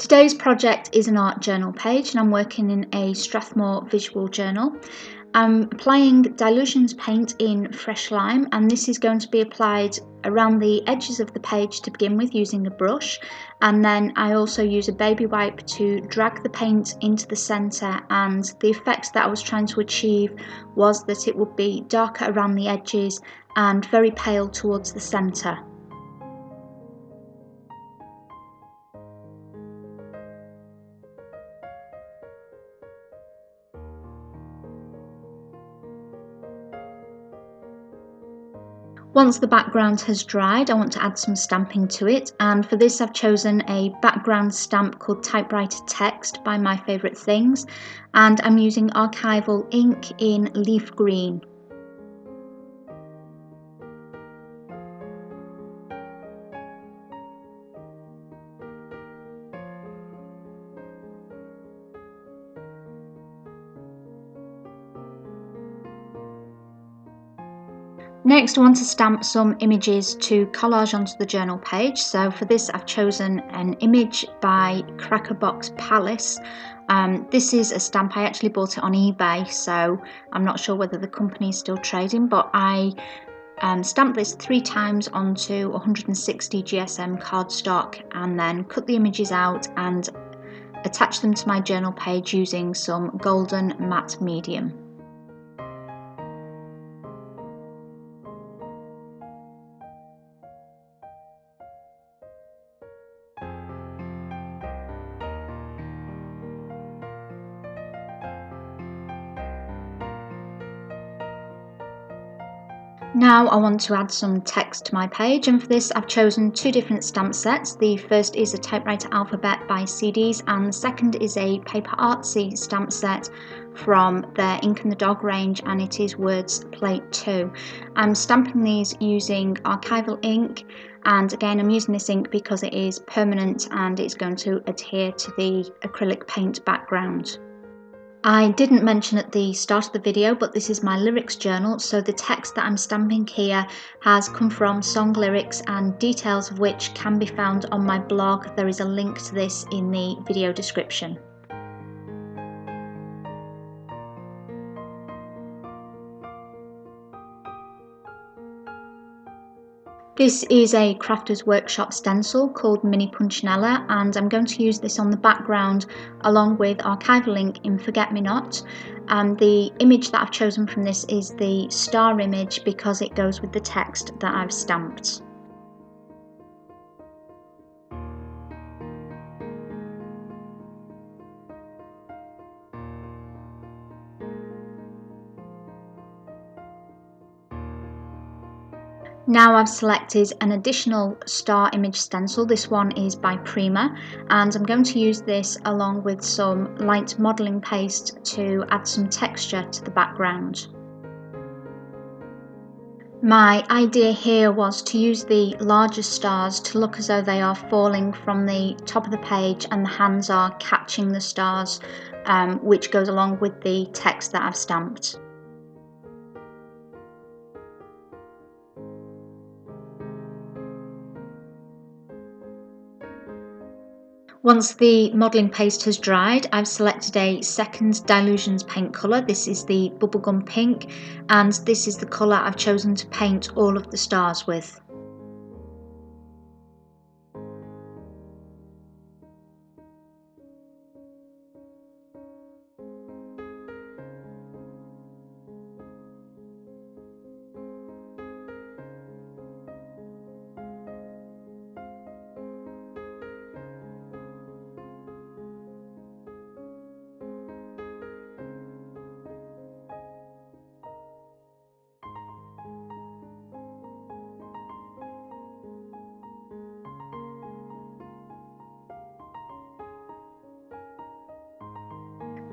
Today's project is an art journal page and I'm working in a Strathmore visual journal. I'm applying Dylusions paint in fresh lime, and this is going to be applied around the edges of the page to begin with using a brush, and then I also use a baby wipe to drag the paint into the centre, and the effect that I was trying to achieve was that it would be darker around the edges and very pale towards the centre. Once the background has dried, I want to add some stamping to it, and for this I've chosen a background stamp called Typewriter Text by My Favourite Things, and I'm using archival ink in leaf green. Next, I want to stamp some images to collage onto the journal page. So for this I've chosen an image by Crackerbox Palace. This is a stamp, I actually bought it on eBay, so I'm not sure whether the company is still trading, but I stamped this 3 times onto 160 GSM cardstock and then cut the images out and attached them to my journal page using some golden matte medium. Now I want to add some text to my page, and for this I've chosen 2 different stamp sets. The first is a typewriter alphabet by CDs, and the second is a paper artsy stamp set from their Ink and the Dog range, and it is Words Plate 2. I'm stamping these using archival ink, and again I'm using this ink because it is permanent and it's going to adhere to the acrylic paint background. I didn't mention at the start of the video, but this is my lyrics journal, so the text that I'm stamping here has come from song lyrics and details of which can be found on my blog. There is a link to this in the video description. This is a Crafter's Workshop stencil called Mini Punchinella, and I'm going to use this on the background along with archival ink in Forget Me Not. And the image that I've chosen from this is the star image because it goes with the text that I've stamped. Now I've selected an additional star image stencil. This one is by Prima, and I'm going to use this along with some light modelling paste to add some texture to the background. My idea here was to use the larger stars to look as though they are falling from the top of the page and the hands are catching the stars, which goes along with the text that I've stamped. Once the modelling paste has dried, I've selected a second Dylusions paint colour. This is the Bubblegum Pink, and this is the colour I've chosen to paint all of the stars with.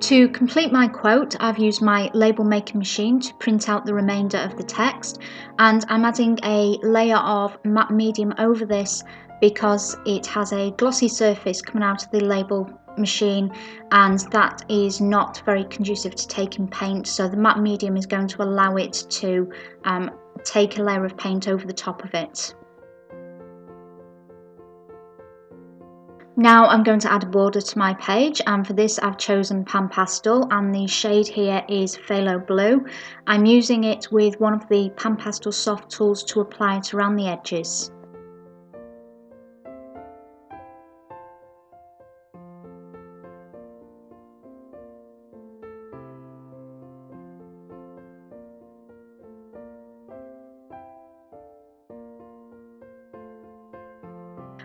To complete my quote, I've used my label making machine to print out the remainder of the text, and I'm adding a layer of matte medium over this because it has a glossy surface coming out of the label machine, and that is not very conducive to taking paint, so the matte medium is going to allow it to take a layer of paint over the top of it. Now I'm going to add a border to my page, and for this I've chosen Pan Pastel, and the shade here is Phthalo Blue. I'm using it with one of the Pan Pastel soft tools to apply it around the edges.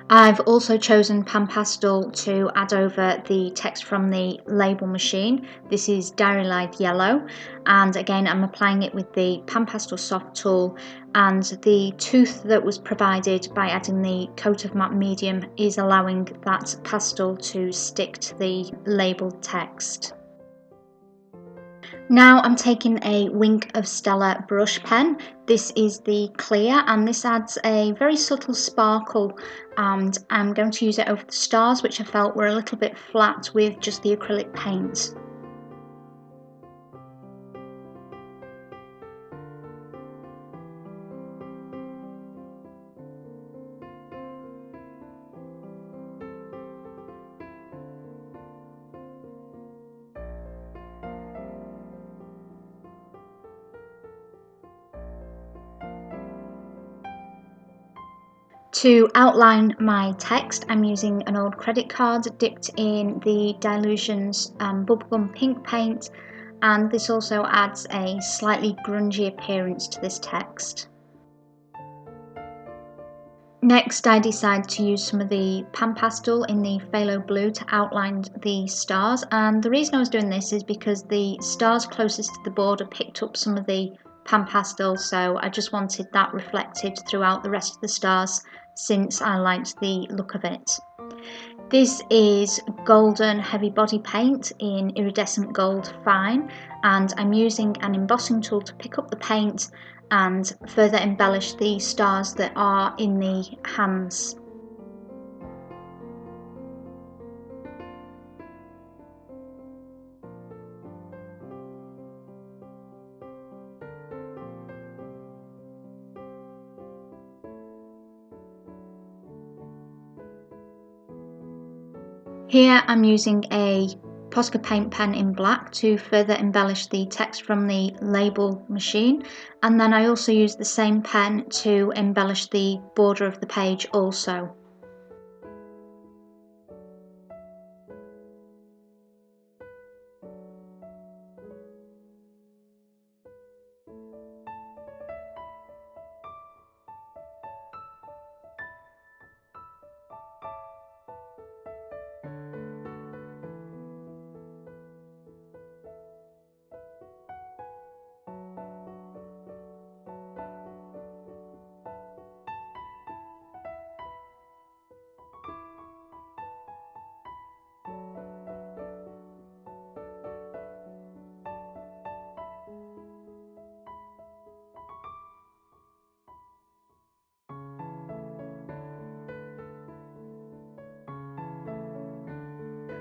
I've also chosen Pan Pastel to add over the text from the label machine. This is Diary Light Yellow, and again I'm applying it with the Pan Pastel soft tool, and the tooth that was provided by adding the coat of matte medium is allowing that pastel to stick to the label text. Now I'm taking a Wink of Stella brush pen. This is the clear, and this adds a very subtle sparkle, and I'm going to use it over the stars, which I felt were a little bit flat with just the acrylic paint. To outline my text, I'm using an old credit card dipped in the Dylusions bubblegum pink paint, and this also adds a slightly grungy appearance to this text. Next, I decided to use some of the Pan Pastel in the Phthalo Blue to outline the stars, and the reason I was doing this is because the stars closest to the border picked up some of the Pan Pastel, so I just wanted that reflected throughout the rest of the stars since I liked the look of it. This is golden heavy body paint in iridescent gold fine, and I'm using an embossing tool to pick up the paint and further embellish the stars that are in the hands. Here I'm using a Posca paint pen in black to further embellish the text from the label machine, and then I also use the same pen to embellish the border of the page also.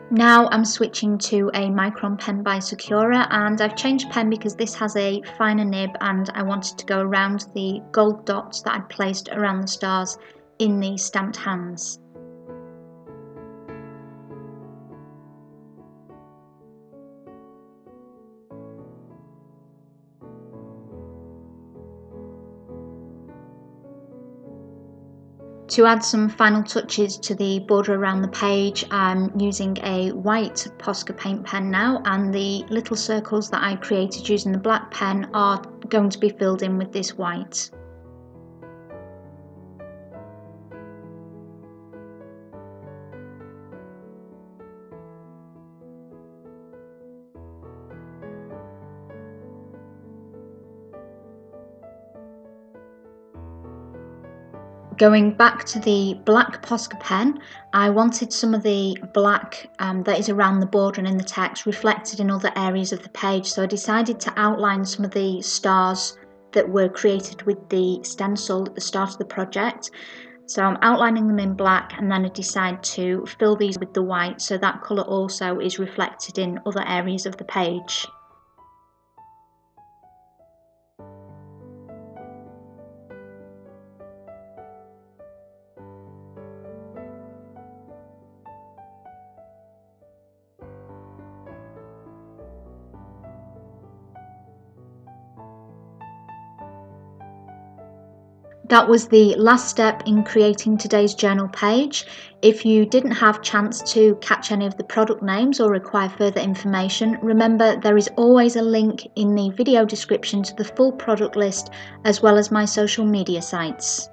Now I'm switching to a Micron pen by Sakura, and I've changed pen because this has a finer nib and I wanted to go around the gold dots that I'd placed around the stars in the stamped hands. To add some final touches to the border around the page, I'm using a white Posca paint pen now, and the little circles that I created using the black pen are going to be filled in with this white. Going back to the black Posca pen, I wanted some of the black that is around the border and in the text reflected in other areas of the page, so I decided to outline some of the stars that were created with the stencil at the start of the project. So I'm outlining them in black, and then I decide to fill these with the white so that colour also is reflected in other areas of the page. That was the last step in creating today's journal page. If you didn't have a chance to catch any of the product names or require further information, remember there is always a link in the video description to the full product list as well as my social media sites.